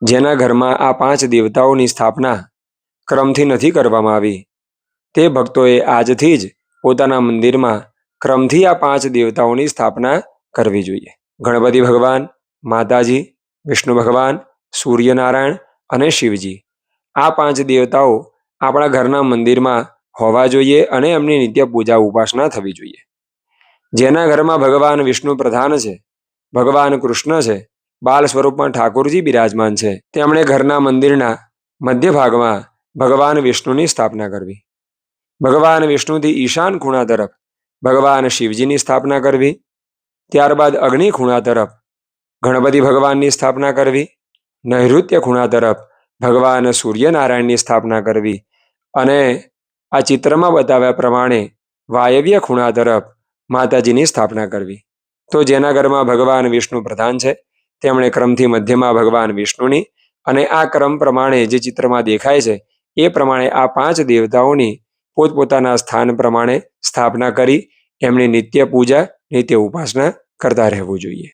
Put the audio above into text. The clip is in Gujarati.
જેના ઘરમાં આ 5 દેવતાઓની સ્થાપના ક્રમથી નથી કરવામાં આવી, તે ભક્તોએ આજથી જ પોતાના મંદિરમાં ક્રમથી આ 5 દેવતાઓની સ્થાપના કરવી જોઈએ. ગણપતિ ભગવાન, માતાજી, વિષ્ણુ ભગવાન, સૂર્યનારાયણ અને શિવજી, આ 5 દેવતાઓ આપણા ઘરના મંદિરમાં હોવા જોઈએ અને એમની નિત્ય પૂજા ઉપાસના થવી જોઈએ. જેના ઘરમાં ભગવાન વિષ્ણુ પ્રધાન છે, ભગવાન કૃષ્ણ છે, બાલ સ્વરૂપમાં ઠાકોરજી બિરાજમાન છે, તેમણે ઘરના મંદિરના મધ્ય ભાગમાં ભગવાન વિષ્ણુની સ્થાપના કરવી. ભગવાન વિષ્ણુથી ઈશાન ખૂણા તરફ ભગવાન શિવજીની સ્થાપના કરવી. ત્યારબાદ અગ્નિ ખૂણા તરફ ગણપતિ ભગવાનની સ્થાપના કરવી. નૈઋત્ય ખૂણા તરફ ભગવાન સૂર્યનારાયણની સ્થાપના કરવી અને આ ચિત્રમાં બતાવ્યા પ્રમાણે વાયવ્ય ખૂણા તરફ માતાજીની સ્થાપના કરવી. તો જેના ઘરમાં ભગવાન વિષ્ણુ પ્રધાન છે, તેમણે ક્રમથી મધ્યમાં ભગવાન વિષ્ણુની અને આ ક્રમ પ્રમાણે જે ચિત્રમાં દેખાય છે એ પ્રમાણે આ 5 દેવતાઓની પોતપોતાના સ્થાન પ્રમાણે સ્થાપના કરી એમની નિત્ય પૂજા, નિત્ય ઉપાસના કરતા રહેવું જોઈએ.